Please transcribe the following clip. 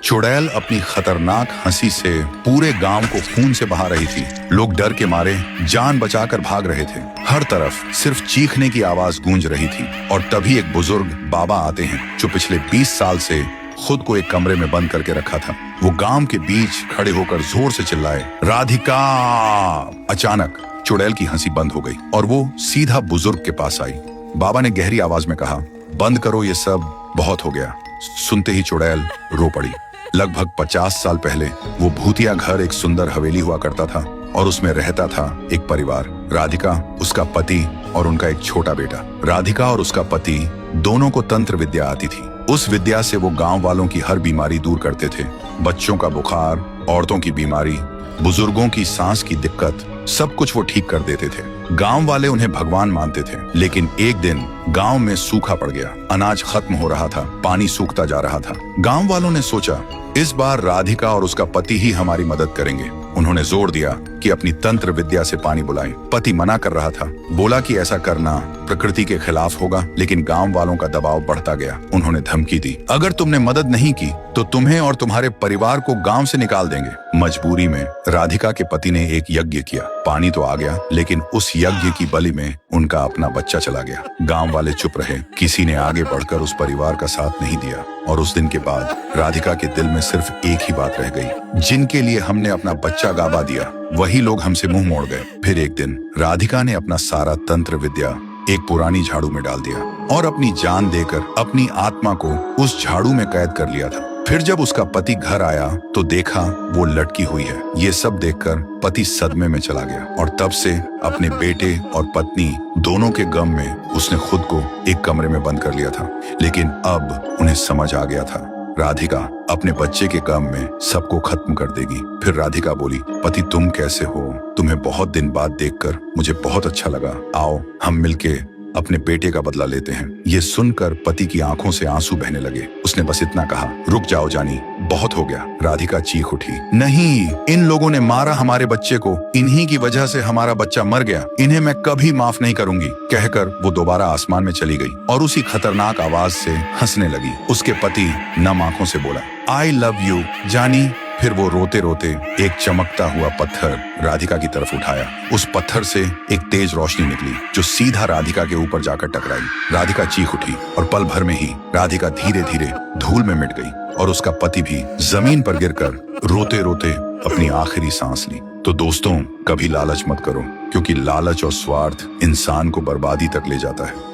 चुड़ैल अपनी खतरनाक हंसी से पूरे गांव को खून से बहा रही थी। लोग डर के मारे जान बचाकर भाग रहे थे। हर तरफ सिर्फ चीखने की आवाज गूंज रही थी। और तभी एक बुजुर्ग बाबा आते हैं जो पिछले 20 साल से खुद को एक कमरे में बंद करके रखा था। वो गांव के बीच खड़े होकर जोर से चिल्लाए, राधिका। अचानक चुड़ैल की हंसी बंद हो गई और वो सीधा बुजुर्ग के पास आई। बाबा ने गहरी आवाज में कहा, बंद करो ये सब, बहुत हो गया। सुनते ही चुड़ैल रो पड़ी। लगभग 50 साल पहले वो भूतिया घर एक सुंदर हवेली हुआ करता था और उसमें रहता था एक परिवार, राधिका, उसका पति और उनका एक छोटा बेटा। राधिका और उसका पति दोनों को तंत्र विद्या आती थी। उस विद्या से वो गांव वालों की हर बीमारी दूर करते थे। बच्चों का बुखार, औरतों की बीमारी, बुजुर्गों की सांस की दिक्कत, सब कुछ वो ठीक कर देते थे। गांव वाले उन्हें भगवान मानते थे। लेकिन एक दिन गांव में सूखा पड़ गया। अनाज खत्म हो रहा था, पानी सूखता जा रहा था। गांव वालों ने सोचा, इस बार राधिका और उसका पति ही हमारी मदद करेंगे। उन्होंने जोर दिया कि अपनी तंत्र विद्या से पानी बुलाएं। पति मना कर रहा था, बोला कि ऐसा करना प्रकृति के खिलाफ होगा। लेकिन गांव वालों का दबाव बढ़ता गया। उन्होंने धमकी दी, अगर तुमने मदद नहीं की तो तुम्हें और तुम्हारे परिवार को गांव से निकाल देंगे। मजबूरी में राधिका के पति ने एक यज्ञ किया। पानी तो आ गया, लेकिन उस यज्ञ की बलि में उनका अपना बच्चा चला गया। गांव वाले चुप रहे। किसी ने आगे बढ़कर उस परिवार का साथ नहीं दिया। और उस दिन के बाद राधिका के दिल में सिर्फ एक ही बात रह गई, जिनके लिए हमने अपना बच्चा गवा दिया वही लोग हमसे मुंह मोड़ गए। फिर एक दिन राधिका ने अपना सारा तंत्र विद्या एक पुरानी झाड़ू में डाल दिया और अपनी जान देकर अपनी आत्मा को उस झाड़ू में कैद कर लिया था। फिर जब उसका पति घर आया तो देखा वो लटकी हुई है। ये सब देखकर पति सदमे में चला गया और तब से अपने बेटे और पत्नी दोनों के गम में उसने खुद को एक कमरे में बंद कर लिया था। लेकिन अब उन्हें समझ आ गया था, राधिका अपने बच्चे के गम में सबको खत्म कर देगी। फिर राधिका बोली, पति तुम कैसे हो? तुम्हें बहुत दिन बाद देखकर मुझे बहुत अच्छा लगा। आओ हम मिलके अपने बेटे का बदला लेते हैं। ये सुनकर पति की आंखों से आंसू बहने लगे। उसने बस इतना कहा, रुक जाओ जानी, बहुत हो गया। राधिका चीख उठी, नहीं, इन लोगों ने मारा हमारे बच्चे को। इन्हीं की वजह से हमारा बच्चा मर गया। इन्हें मैं कभी माफ नहीं करूंगी। कहकर वो दोबारा आसमान में चली गई और उसी खतरनाक आवाज से हंसने लगी। उसके पति नम आंखों से बोला, आई लव यू जानी। फिर वो रोते रोते एक चमकता हुआ पत्थर राधिका की तरफ उठाया। उस पत्थर से एक तेज रोशनी निकली जो सीधा राधिका के ऊपर जाकर टकराई। राधिका चीख उठी और पल भर में ही राधिका धीरे धीरे धूल में मिट गई और उसका पति भी जमीन पर गिरकर रोते रोते अपनी आखिरी सांस ली। तो दोस्तों, कभी लालच मत करो, क्योंकि लालच और स्वार्थ इंसान को बर्बादी तक ले जाता है।